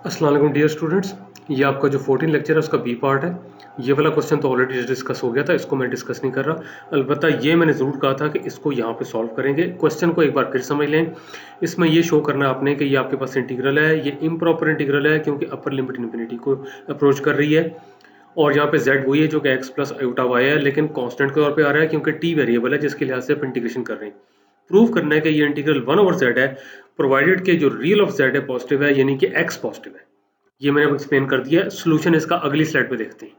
अस्सलाम वालेकुम dear students. ये आपका जो 14 लेक्चर है उसका बी पार्ट है। ये वाला क्वेश्चन तो ऑलरेडी डिस्कस हो गया था, इसको मैं डिस्कस नहीं कर रहा। अलबत्ता ये मैंने ज़रूर कहा था कि इसको यहाँ पे सॉल्व करेंगे। क्वेश्चन को एक बार फिर समझ लें। इसमें ये शो करना है आपने कि ये आपके पास इंटीग्रल है, ये इम्प्रॉपर इंटीग्रल है क्योंकि अपर लिमिट इन्फिनिटी को अप्रोच कर रही है। और यहाँ पे z वही है जो कि x प्लस आयोटा वाई है, लेकिन कांस्टेंट के तौर पे आ रहा है क्योंकि t वेरिएबल है जिसके लिहाज से आप इंटीग्रेशन कर रहे हैं। प्रूव करना है कि ये इंटीग्रल 1/z है, प्रोवाइडेड के जो रियल ऑफ z है पॉजिटिव है, यानी कि x पॉजिटिव है। ये मैंने अब एक्सप्लेन कर दिया। सोल्यूशन इसका अगली स्लाइड पे देखते हैं।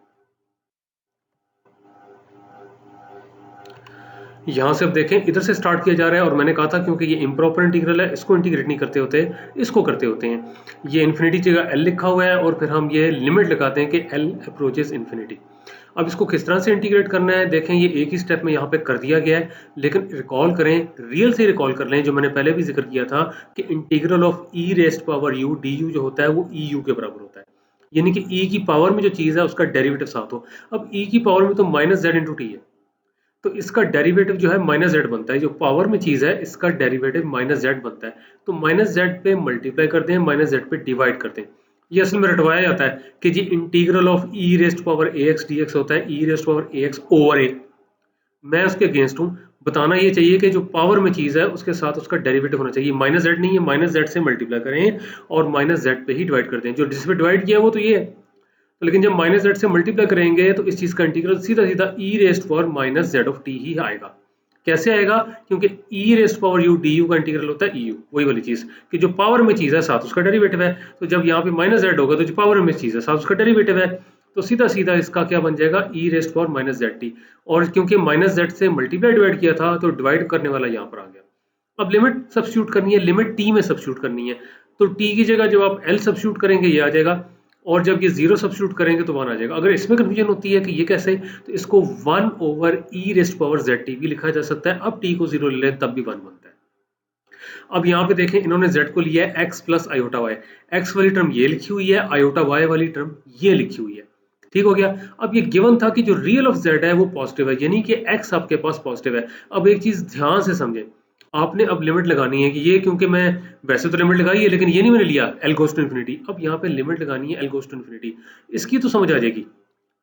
यहां से अब देखें, इधर से स्टार्ट किया जा रहा है और मैंने कहा था क्योंकि ये इम्प्रॉपर इंटीग्रल है, इसको इंटीग्रेट नहीं करते होते, इसको करते होते हैं। ये इन्फिनिटी जगह एल लिखा हुआ है और फिर हम ये लिमिट लगाते हैं कि एल अप्रोचेस इन्फिनिटी। अब इसको किस तरह से इंटीग्रेट करना है देखें, ये एक ही स्टेप में यहाँ पे कर दिया गया है, लेकिन रिकॉल करें, रियल से रिकॉल कर लें जो मैंने पहले भी जिक्र किया था कि integral of e raised power u d you जो होता है वो ई यू के बराबर होता है, यानी कि ई की पावर में जो चीज़ है उसका डेरिवेटिव साथ हो। अब ई की पावर में तो माइनस जेड इंटू टी है, तो इसका डेरिवेटिव जो है माइनस जेड बनता है। जो पावर में चीज़ है इसका डेरिवेटिव माइनस जेड बनता है, तो माइनस जेड पे मल्टीप्लाई करते हैं, माइनस जेड पे डिवाइड करते हैं। ये असल में रटवाया जाता है कि जी integral of e raised power a x d x होता है e raised power a x over a. मैं उसके अगेंस्ट हूँ। बताना ये चाहिए कि जो पावर में चीज़ है उसके साथ उसका डेरिवेटिव होना चाहिए। माइनस जेड नहीं है, माइनस जेड से मल्टीप्लाई करें और माइनस जेड पे ही डिवाइड करते हैं। जो जिस पे डिवाइड किया वो तो ये है, तो लेकिन जब माइनस जेड से मल्टीप्लाई करेंगे तो इस चीज़ का इंटीग्रल सीधा सीधा e raised power minus z of t ही आएगा। कैसे आएगा? क्योंकि e raised power u d u का इंटीग्रल होता है ई यू, वही वाली चीज़ कि जो पावर में चीज़ है साथ उसका डेरिवेटिव है। तो जब यहाँ पे माइनस जेड होगा तो जो पावर में चीज़ है साथ उसका डेरिवेटिव है, तो सीधा सीधा इसका क्या बन जाएगा? E raised power minus z t. और क्योंकि माइनस जेड से मल्टीप्लाई डिवाइड किया था तो डिवाइड करने वाला यहाँ पर आ गया। अब लिमिट सब्स्टिट्यूट करनी है, लिमिट टी में सब्स्टिट्यूट करनी है, तो टी की जगह जब आप एल सब्स्टिट्यूट करेंगे ये आ जाएगा, और जब ये जीरो सब्स्टिट्यूट करेंगे तो 1 आ जाएगा। अगर इसमें कंफ्यूजन होती है कि ये कैसे, तो इसको 1 over e raised power Z T भी लिखा जा सकता है। अब टी को जीरो ले लें तब भी 1 बनता है। अब यहाँ पे देखें, इन्होंने z को लिया है x plus iota Y. X वाली टर्म ये लिखी हुई है, आयोटा वाई वाली टर्म ये लिखी हुई है। ठीक हो गया। अब ये गिवन था कि जो रियल ऑफ z है वो पॉजिटिव है, यानी कि x आपके पास पॉजिटिव है। अब एक चीज ध्यान से समझें, आपने अब लिमिट लगानी है कि ये, क्योंकि मैं वैसे तो लिमिट लगाई है लेकिन ये नहीं मैंने लिया एल गोस टू इन्फिनिटी। अब यहाँ पे लिमिट लगानी है एल गोस टू इन्फिनिटी। इसकी तो समझ आ जाएगी।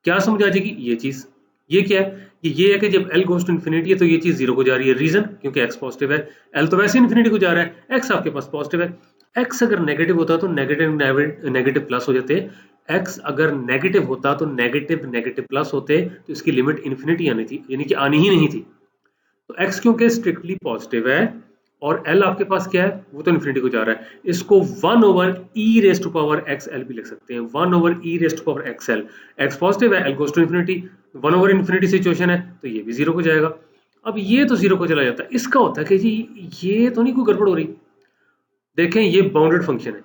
क्या समझ आ जाएगी? ये चीज, ये क्या है? ये है कि जब एल गोस टू इन्फिनिटी है तो ये चीज जीरो को जा रही है। रीजन? क्योंकि एक्स पॉजिटिव है। एल तो वैसे इन्फिनिटी को जा रहा है, एक्स आपके पास पॉजिटिव है। एक्स अगर नेगेटिव होता तो नेगेटिव नेगेटिव प्लस हो जाते। एक्स अगर नेगेटिव होता तो नेगेटिव नेगेटिव प्लस होते, तो इसकी लिमिट इन्फिनिटी आनी थी, यानी कि आनी ही नहीं थी। तो x क्योंकि स्ट्रिक्टली पॉजिटिव है और l आपके पास क्या है, वो तो इन्फिनिटी को जा रहा है, इसको 1 over e raised to power x l भी लिख सकते हैं। 1 over e raised to power x l, x positive है, l goes to infinity, 1 over infinity situation है तो ये भी जीरो को जाएगा। अब ये तो जीरो को चला जाता है, इसका होता है कि जी ये तो नहीं कोई गड़बड़ हो रही। देखें, ये बाउंडेड फंक्शन है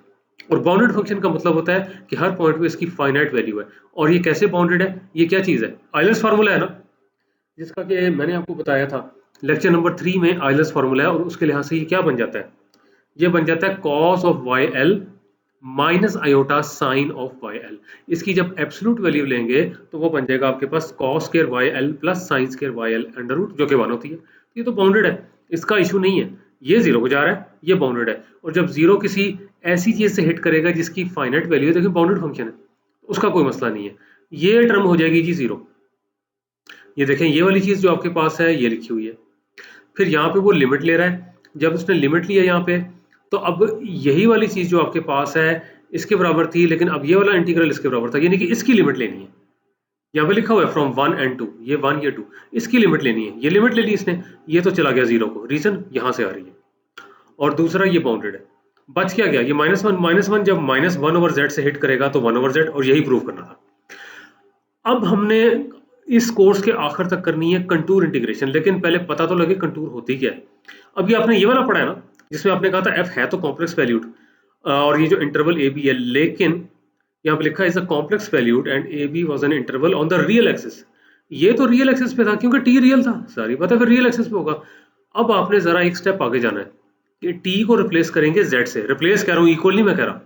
और बाउंडेड फंक्शन का मतलब होता है कि हर पॉइंट पे इसकी फाइनाइट वैल्यू है। और ये कैसे बाउंडेड है? ये क्या चीज है? आइलर्स फार्मूला है ना, जिसका कि मैंने आपको बताया था लेक्चर नंबर 3 में। आइलर्स फार्मूला है और उसके लिहाज से ये क्या बन जाता है? ये बन जाता है cos of Y L minus iota sine of Y L. इसकी जब एब्सोल्यूट वैल्यू लेंगे तो वो बन जाएगा आपके पास cos square y l plus sine square y l under root, जो कि 1 होती है। ये तो बाउंडेड है, इसका इशू नहीं है। ये जीरो को जा रहा है, ये बाउंडेड है। और जब जीरो किसी ऐसी चीज से हिट करेगा जिसकी फाइनाइट वैल्यू है, देखिए बाउंडेड फंक्शन है, उसका कोई मसला नहीं है। ये टर्म हो जाएगी जी जीरो। ये देखें, ये वाली चीज जो आपके पास है ये लिखी हुई है। फिर यहाँ पे वो लिमिट ले रहा है, जब उसने लिमिट लिया यहाँ पे, तो अब यही वाली चीज जो आपके पास है इसके बराबर थी, लेकिन अब ये वाला इंटीग्रल इसके बराबर था, यानी कि इसकी लिमिट लेनी है। यहाँ पे लिखा हुआ है फ्रॉम 1 एंड 2, ये 1 ये 2, इसकी लिमिट लेनी है। ये लिमिट ले ली इसने, ये तो चला गया जीरो को, रीजन यहाँ से आ रही है। और दूसरा ये बाउंडेड है, बच क्या गया? ये -1 जब -1 ओवर जेड से हिट करेगा तो 1 ओवर जेड, और यही प्रूव करना था। अब हमने इस कोर्स के आखिर तक करनी है कंटूर इंटीग्रेशन, लेकिन पहले पता तो लगे कंटूर होती क्या है। अभी आपने ये वाला पढ़ा है ना, जिसमें आपने कहा था एफ है तो कॉम्प्लेक्स वैल्यूड, और ये जो इंटरवल ए बी है, लेकिन यहाँ पे लिखा है is a complex valued and A B was an interval on the real axis. ये तो रियल एक्सिस पे था क्योंकि टी रियल था, सारी पता है, फिर रियल एक्सिस पे होगा। अब आपने जरा एक स्टेप आगे जाना है कि टी को रिप्लेस करेंगे जेड से। रिप्लेस कह रहा हूँ, इक्वल नहीं मैं कह रहा।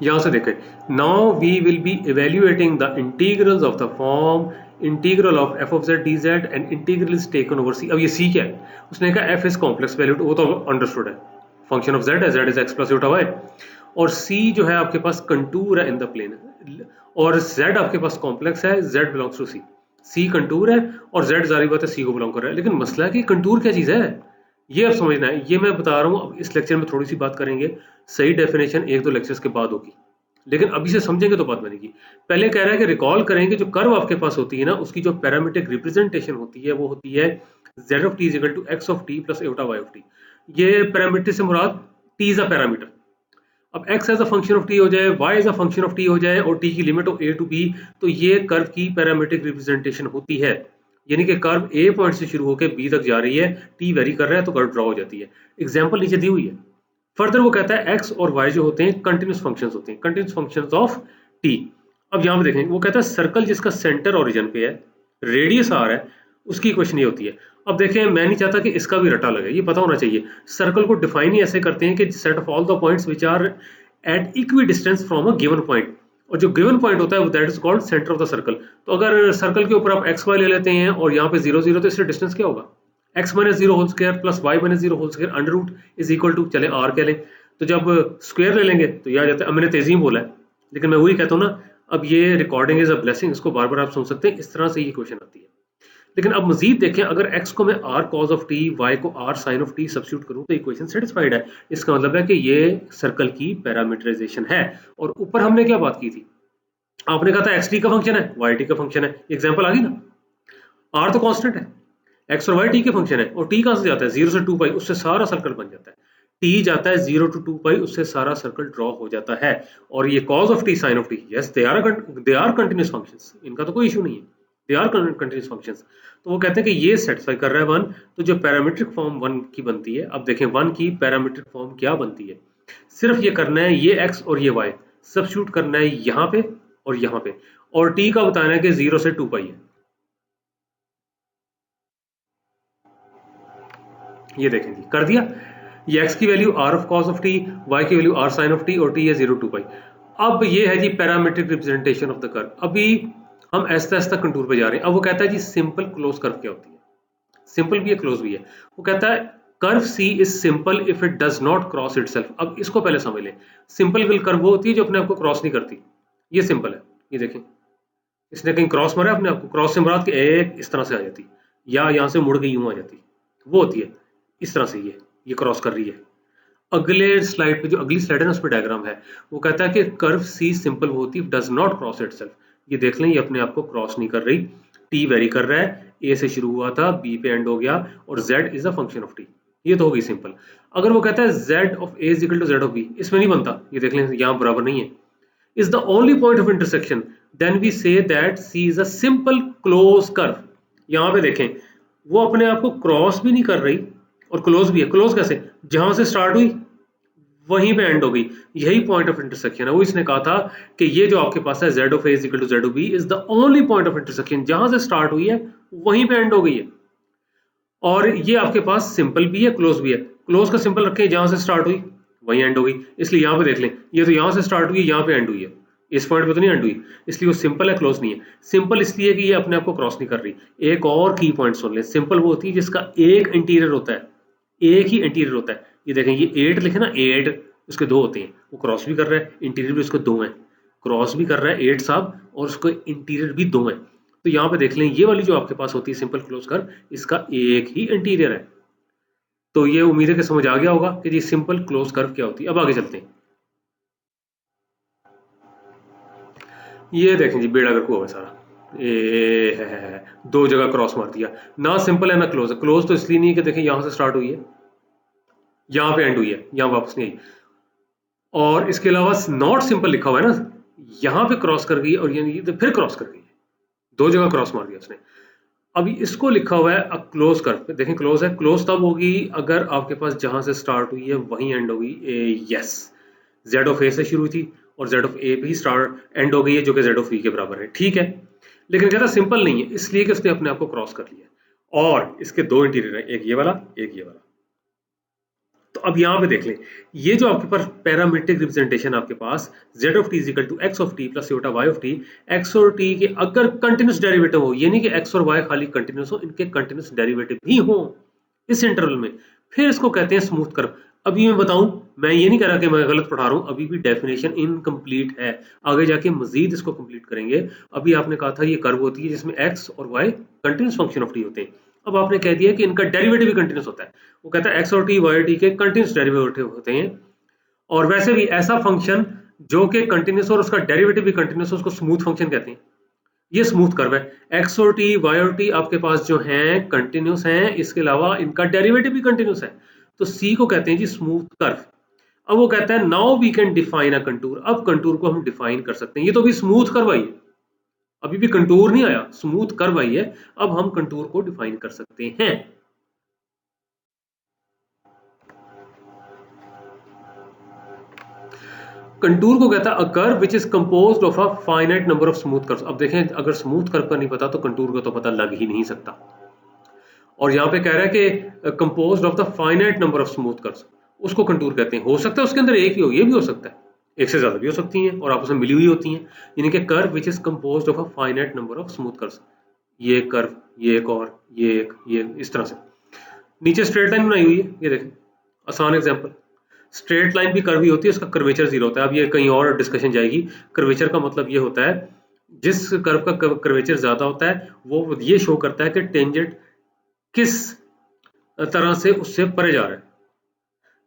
यहां से देखें, now we will be evaluating the integrals of the form integral of F of Z D Z and integral is taken over C. अब ये सी क्या है, उसने कहा एफ इज कॉम्प्लेक्स वैल्यूड, वो तो अंडरस्टूड है, फंक्शन ऑफ जेड है, Z is X plus iota Y, और सी जो है आपके पास कंटूर है इन द प्लेन, और जेड आपके पास कॉम्प्लेक्स है, Z belongs to C, C contour है और जेड जारी बात है सी को बिलोंग कर रहा है। लेकिन मसला है कि कंटूर क्या चीज़ है, ये अब समझना है, ये मैं बता रहा हूँ। अब इस लेक्चर में थोड़ी सी बात करेंगे, सही डेफिनेशन एक दो लेक्चर्स के बाद होगी, लेकिन अभी से समझेंगे तो बात बनेगी। पहले कह रहा है कि रिकॉल करेंगे जो कर्व आपके पास होती है ना, उसकी जो पैरामीट्रिक रिप्रेजेंटेशन होती है वो होती है z of T is equal to X of T plus iota Y of T. ये पैरामीटर से मुराद t इज अ पैरामीटर। अब x as a function of t हो जाए, y as a function of t हो जाए और t की लिमिट हो a टू b, तो ये कर्व की पैरामीट्रिक रिप्रेजेंटेशन होती है। यानी कि कर्व a पॉइंट से शुरू होकर b तक जा रही है, t वेरी कर रहा है तो कर्व ड्रॉ हो जाती है। एग्जांपल नीचे दी हुई है। फर्दर वो कहता है x और y जो होते हैं कंटिन्यूस फंक्शंस होते हैं, कंटिन्यूस फंक्शंस ऑफ t। अब यहाँ पे देखें, वो कहता है सर्कल जिसका सेंटर ओरिजिन पे है, रेडियस r है, उसकी इक्वेशन ये होती है। अब देखें, मैं नहीं चाहता कि इसका भी रटा लगे, ये पता होना चाहिए। सर्कल को डिफाइन ही ऐसे करते हैं कि set of all the points which are at equidistance from a given point, और जो गिवन पॉइंट होता है that is called centre of the circle. तो अगर सर्कल के ऊपर आप एक्स वाई ले लेते हैं और यहाँ पे 0 0, तो इससे डिस्टेंस क्या होगा, x minus zero whole square plus y minus zero whole square under root is equal to, चले r कह लें, तो जब स्क्वायर ले लेंगे तो यह आ जाता है। अब मैंने तेजी में बोला है, लेकिन मैं वही कहता हूँ ना, अब ये रिकॉर्डिंग इज अ ब्लेसिंग, इसको बार बार आप सुन सकते हैं, इस तरह से ये क्वेश्चन आती है। लेकिन अब मजीद देखें, अगर x को मैं r cos of t, y को r sin of t substitute करूं तो इक्वेशन सेटिस्फाइड है। इसका मतलब है कि ये सर्कल की पैरामीटराइजेशन है। और ऊपर हमने क्या बात की थी, आपने कहा था xt का फंक्शन है, yt का फंक्शन है, एग्जांपल आ गई ना, r तो कांस्टेंट है, x और y t के फंक्शन है, और t कहां से जाता है 0 से 2 पाई, उससे सारा सर्कल बन जाता है। t जाता है 0 टू 2 पाई, उससे सारा सर्कल ड्रॉ हो जाता है। और ये cos of t sin of t, yes they are continuous functions, इनका तो कोई इशू नहीं है, दे आर कंटिन्यूअस फंक्शंस। तो वो कहते हैं कि ये सेटिस्फाई कर रहा है वन, तो जो पैरामीट्रिक फॉर्म वन की बनती है, अब देखें वन की पैरामीट्रिक फॉर्म क्या बनती है, सिर्फ ये करना है, ये x और ये y सब्स्टिट्यूट करना है यहाँ पे और यहाँ पे, और t का बताना है कि 0 से 2 पाई है। ये देखें जी, कर दिया। ये x की value r of cos of t, y की value r sin of t, और t है 0 टू पाई। अब ये है जी parametric representation of the curve. अभी हम ऐसा ऐसा कंटूर पे जा रहे हैं। अब वो कहता है जी सिंपल क्लोज कर्व क्या होती है, सिंपल भी है क्लोज भी है। वो कहता है curve C is simple if it does not cross itself. अब इसको पहले समझ लें, सिंपल कर्व वो होती है जो अपने आप को क्रॉस नहीं करती, ये सिंपल है। ये देखें, इसने कहीं क्रॉस मारा अपने आप को, क्रॉस से मुराद कि एक इस तरह से आ जाती, या यहाँ से मुड़ के यूं आ जाती, वो होती है इस तरह से, ये क्रॉस कर रही है। अगले स्लाइड पे, जो अगली स्लाइड है ना, उस पर डायग्राम है, वो कहता है कि कर्व सी सिंपल होती है डज नॉट क्रॉस इटसेल्फ। ये देख लें, ये अपने आप को क्रॉस नहीं कर रही, टी वेरी कर रहा है, ए से शुरू हुआ था बी पे एंड हो गया, और Z is a function of T, ये तो हो गई सिंपल। अगर वो कहता है Z of A is equal to Z of B, इसमें नहीं बनता, ये देख लें यहाँ बराबर नहीं है, is the only point of intersection, then we say that C is a simple closed curve। यहाँ पे देखें, वो अपने आप को क्रॉस भी नहीं कर रही और क्लोज भी है। क्लोज कैसे, जहां से स्टार्ट हुई वहीं पे एंड हो गई, यही पॉइंट ऑफ इंटरसेक्शन है। वो इसने कहा था कि ये जो आपके पास है z of a is equal to z of b is the only point of intersection, जहां से स्टार्ट हुई है वहीं पे एंड हो गई है। और ये आपके पास सिंपल भी है क्लोज भी है। क्लोज का सिंपल रखें, जहां से स्टार्ट हुई वहीं एंड हो गई, इसलिए यहाँ पे देख लें, ये तो यहाँ से स्टार्ट हुई, यहाँ पे एंड हुई है, इस पॉइंट पे तो नहीं एंड हुई, इसलिए वो सिंपल है क्लोज नहीं है। सिंपल इसलिए कि ये अपने आप को क्रॉस नहीं कर रही। एक और की पॉइंट सुन लें, सिंपल वो होती है जिसका एक इंटीरियर होता है, एक ही इंटीरियर होता है। ये देखें, ये 8 लिखे ना, 8 उसके दो होते हैं, वो क्रॉस भी कर रहा है, इंटीरियर भी उसके दो हैं, क्रॉस भी कर रहा है 8 साहब, और उसको इंटीरियर भी दो हैं। तो यहाँ पे देख लें, ये वाली जो आपके पास होती है सिंपल क्लोज कर्व, इसका एक ही इंटीरियर है। तो ये उम्मीद है कि समझ आ गया होगा कि जी सिंपल क्लोज कर्व क्या होती है। अब आगे चलते हैं। ये देखें जी, बेड़ा गर्क हुआ है सारा, ए है, दो जगह क्रॉस मार दिया, ना सिंपल है ना क्लोज है। क्लोज तो इसलिए नहीं है कि देखें यहाँ से स्टार्ट हुई है, यहाँ पे एंड हुई है, यहाँ वापस नहीं आई, और इसके अलावा नॉट सिंपल लिखा हुआ है ना, यहाँ पे क्रॉस कर गई और ये तो फिर क्रॉस कर गई, दो जगह क्रॉस मार दिया उसने। अभी इसको लिखा हुआ है अब क्लोज कर्व, देखें क्लोज है। क्लोज तब होगी अगर आपके पास जहां से स्टार्ट हुई है वहीं एंड होगी। यस, जेड ऑफ ए से शुरू हुई थी और जेड ऑफ ए पे ही स्टार्ट एंड हो गई है, जो कि जेड ऑफ बी के बराबर है, ठीक है। लेकिन कहता सिंपल नहीं है, इसलिए कि उसने अपने आप को क्रॉस कर लिया, और इसके दो इंटीरियर है, एक ये वाला एक ये वाला। तो अब यहाँ पे देख लें, ये जो आपके पास पैरामीट्रिक रिप्रेजेंटेशन आपके पास z of T is equal to x of T plus iota y of T, x और t के अगर कंटिन्यूस डेरिवेटिव हो, ये नहीं कि x और y खाली कंटिन्यूस हो, इनके कंटिन्यूस डेरिवेटिव भी हो इस इंटरवल में, फिर इसको कहते हैं स्मूथ कर्व। अभी मैं बताऊं, मैं ये नहीं कह रहा कि मैं गलत पढ़ा रहा हूं, अभी भी डेफिनेशन इनकम्प्लीट है, आगे जाके मजीद इसको कंप्लीट करेंगे। अभी आपने कहा था ये कर्व होती है जिसमें x और y continuous function of t होते हैं, अब आपने कह दिया कि इनका डेरिवेटिव भी कंटिन्यूस होता है। वो कहता है x और t y और t के कंटिन्यूस डेरिवेटिव होते हैं, और वैसे भी ऐसा फंक्शन जो कि कंटिन्यूस और उसका डेरिवेटिव भी कंटिन्यूस, उसको स्मूथ फंक्शन कहते हैं। ये स्मूथ कर्व है, x और t y और t आपके पास जो हैं कंटिन्यूस हैं, इसके अलावा इनका डेरिवेटिव भी कंटिन्यूस है, तो c को कहते हैं जी स्मूथ कर्व। अब वो कहता है now we can define a contour, अब कंटूर को हम डिफाइन कर सकते हैं। ये तो अभी स्मूथ कर्व आई है, अभी भी कंटूर नहीं आया, स्मूथ कर्व आई है, अब हम कंटूर को डिफाइन कर सकते हैं। कंटूर को कहता है a curve which is composed of a finite number of smooth curves. अब देखें, अगर स्मूथ कर्व का नहीं पता तो कंटूर का तो पता लग ही नहीं सकता। और यहाँ पे कह रहा है कि composed of the finite number of smooth curves, उसको कंटूर कहते हैं। हो सकता है उसके अंदर एक ही हो, ये भी हो सकता है, एक से ज्यादा भी हो सकती हैं और आपस में मिली हुई होती हैं, यानी कि curve which is composed of a finite number of smooth curves. ये कर्व, ये एक और, ये एक, ये इस तरह से। नीचे स्ट्रेट लाइन बनाई हुई है, ये देखें आसान एग्जांपल। स्ट्रेट लाइन भी कर्व ही होती है, उसका कर्वेचर जीरो होता है। अब ये कहीं और डिस्कशन जाएगी। कर्वेचर का मतलब ये होता है जिस कर्व का कर्वेचर ज्यादा होता है वो ये शो करता है कि टेंजेंट किस तरह से उससे परे जा रहा है।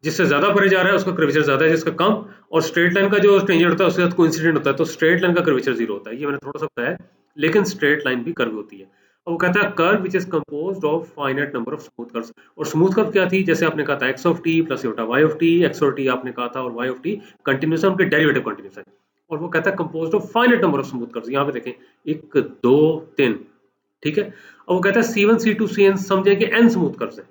जिससे ज्यादा परे जा रहा है उसका कर्वेचर ज्यादा है, जिसका कम। और स्ट्रेट लाइन का जो टेंजेंट होता है उसके साथ कोइंसिडेंट होता है, तो स्ट्रेट लाइन का कर्वेचर जीरो होता है। ये मैंने थोड़ा सा बताया, लेकिन स्ट्रेट लाइन भी कर्व होती है। और वो कहता है curve which is composed of finite number of smooth curves. और स्मूथ कर्व क्या थी, जैसे आपने कहा था x of t plus iota y of t, x और t आपने कहा था और y ऑफ t कंटिन्यूस है, उनके डेरिवेटिव कंटिन्यूस है। और वो कहता है composed of finite number of smooth curves. यहाँ पे देखें 1 2 3, ठीक है। और वो कहता है c1 c2 cn समझें कि n स्मूथ कर्व्स है।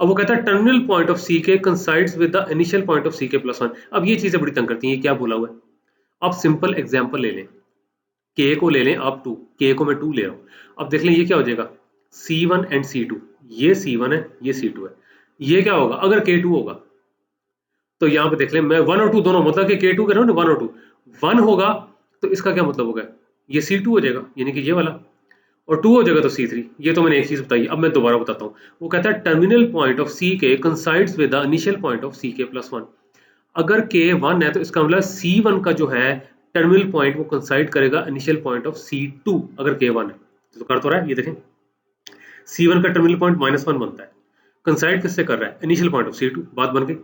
अब वो कहता है terminal point of C K coincides with the initial point of C K plus 1। अब ये चीजें बड़ी तंग करती हैं, क्या बोला हुआ है। आप सिंपल एग्जांपल ले लें, k को ले लें आप 2, k को मैं 2 ले रहा हूं। अब देख लें ये क्या हो जाएगा, c1 एंड c2, ये c1 है ये c2 है। ये क्या होगा अगर k2 होगा, तो यहाँ पे देख लें मैं 1 और 2 दोनों, मतलब कि k2 कह रहा हूं ना, 1 और 2, 1 होगा तो इसका क्या मतलब होगा, ये c2 हो जाएगा यानी कि ये वाला, और 2 हो जाएगा तो C3। ये तो मैंने एक चीज बताई, अब मैं दोबारा बताता हूँ। वो कहता है terminal point of C K coincides with the initial point of C K plus 1। अगर K 1 है तो इसका मतलब C1 का जो है टर्मिनल पॉइंट वो कंसाइड करेगा इनिशियल पॉइंट ऑफ C2 अगर K 1 है। तो कर तो रहा है, ये देखें C1 का टर्मिनल पॉइंट -1 बनता है, कंसाइड किससे कर रहा है, इनिशियल पॉइंट ऑफ C2। बात बन गई।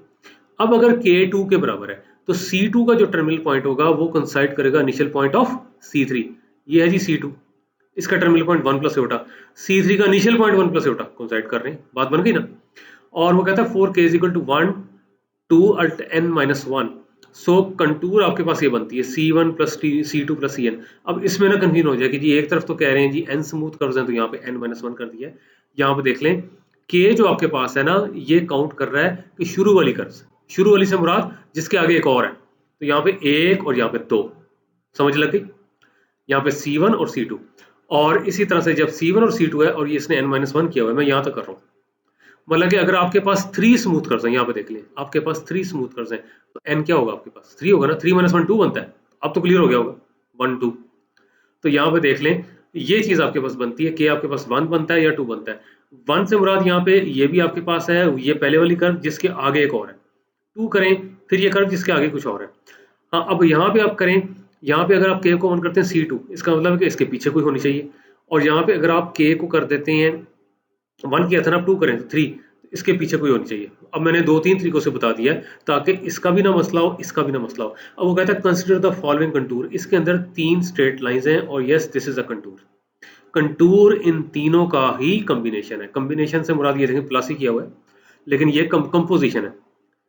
अब अगर K2 के बराबर है तो C2 का जो टर्मिनल पॉइंट होगा वो कंसाइड करेगा इनिशियल पॉइंट ऑफ C3। ये है जी C2, इसका terminal point 1 plus Yotta, C3 का इनिशियल पॉइंट 1 प्लस योटा कंसाइड कर रहे हैं। बात बन गई ना। और वो कहता है 4k इज इक्वल टू 1 2 अल्ट n माइनस 1। सो कंटूर आपके पास ये बनती है C1 plus C2 plus Cn। अब इसमें ना कन्फ्यूजन हो जाए कि जी एक तरफ तो कह रहे हैं जी n स्मूथ कर्व्स हैं तो यहाँ पे n माइनस 1 कर दिया है। यहाँ पे देख लें k जो आपके पास है ना, ये काउंट कर रहा है कि शुरू वाली कर्व्स, शुरू वाली से मुराद जिसके आगे एक और है, तो यहाँ पे 1 और यहाँ पे 2, समझ लग गई। यहाँ पे C1 और C2, और इसी तरह से जब C1 और C2 है और ये इसने n-1 किया हुआ है, मैं यहाँ तक कर रहा हूँ, मतलब कि अगर आपके पास 3 स्मूथ कर्व्स हैं, यहाँ पे देख लें आपके पास 3 स्मूथ कर्व्स हैं, तो n क्या होगा आपके पास, 3 होगा ना, 3 - 1 2 बनता है। अब तो क्लियर हो गया होगा 1 2। तो यहाँ पे देख लें ये चीज आपके पास बनती है कि आपके पास 1 बनता है या 2 बनता है। 1 से मुराद यहाँ पे ये भी आपके पास है, ये पहले वाली कर्व जिसके आगे एक और है, 2 करें फिर ये कर्व जिसके आगे कुछ और है। हाँ, अब यहाँ पे आप करें, यहाँ पे अगर आप k को 1 करते हैं C2, इसका मतलब है कि इसके पीछे कोई होनी चाहिए। और यहाँ पे अगर आप k को कर देते हैं 1 किया था ना, 2 करें तो 3, इसके पीछे कोई होनी चाहिए। अब मैंने 2-3 तरीकों से बता दिया है ताकि इसका भी ना मसला हो, इसका भी ना मसला हो। अब वो कहता है कंसिडर द फॉलोइंग कंटूर, इसके अंदर 3 स्ट्रेट लाइंस हैं और yes this is a contour. Contour इन तीनों का ही कॉम्बिनेशन है। कॉम्बिनेशन से मुराद ये देखें प्लस ही किया हुआ है, लेकिन ये कंपोजिशन है,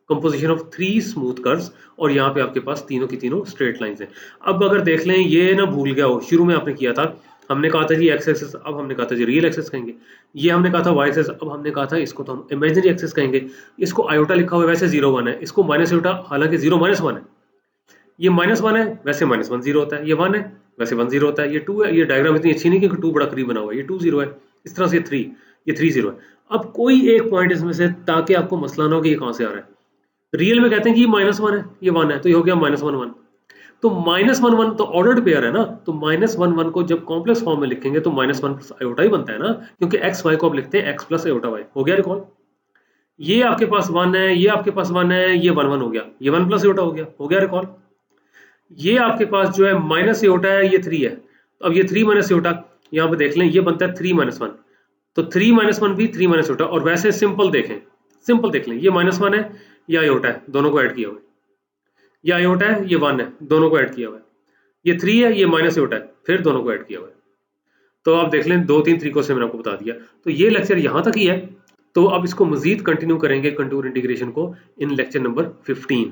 कंपोजिशन ऑफ 3 स्मूथ कर्व्स, और यहाँ पे आपके पास तीनों की तीनों स्ट्रेट लाइंस हैं। अब अगर देख लें ये ना भूल गया हो, शुरू में आपने किया था, हमने कहा था जी एक्स एक्सिस, अब हमने कहा था जी रियल एक्सिस कहेंगे। ये हमने कहा था वाई एक्सिस, अब हमने कहा था इसको तो हम इमेजिनरी एक्सिस कहेंगे। इसको आयोटा लिखा हुआ है वैसे 0 1 है, इसको माइनस आयोटा, हालांकि 0 -1 है। ये -1 है वैसे -1 0 होता है, ये 1 है वैसे 1 0 होता है, ये 2 है। ये डायग्राम इतनी अच्छी नहीं क्योंकि 2 बड़ा करीब बना हुआ है, ये 2 0 है, इस तरह से 3, ये 3 0 है। अब कोई एक पॉइंट इसमें से, ताकि आपको मसला ना हो कि ये कहां से आ रहा है। रियल में कहते हैं कि ये -1 है, ये 1 है, तो ये हो गया -1 1। तो -1 1 तो ऑर्डर्ड पेयर है ना, तो -1 1 को जब कॉम्प्लेक्स फॉर्म में लिखेंगे तो -1 प्लस आयोटा ही बनता है ना, क्योंकि एक्स वाई को आप लिखते हैं x प्लस आयोटा वाई। हो गया रिकॉल? ये आपके पास 1 है, ये आपके पास 1 है, ये 1 1 हो गया, ये 1 प्लस आयोटा हो गया रिकॉल? ये आपके पास जो है माइनस आयोटा है, ये 3 है, तो अब ये 3 माइनस आयोटा यहाँ पे देख लें, ये बनता है 3 -1, तो 3 -1 भी 3 माइनस आयोटा। और वैसे सिंपल देखें, सिंपल देख लें, ये -1 है, ये आयोटा है, दोनों को ऐड किया हुआ है, ये आयोटा है, ये 1 है, दोनों को ऐड किया हुआ है, ये 3 है, ये माइनस आयोटा है, फिर दोनों को ऐड किया हुआ है। तो आप देख लें, 2-3 तरीकों से मैंने आपको बता दिया। तो ये लेक्चर यहाँ तक ही है, तो अब इसको मजीद कंटिन्यू करेंगे कंटूर इंटीग्रेशन को इन लेक्चर नंबर 15।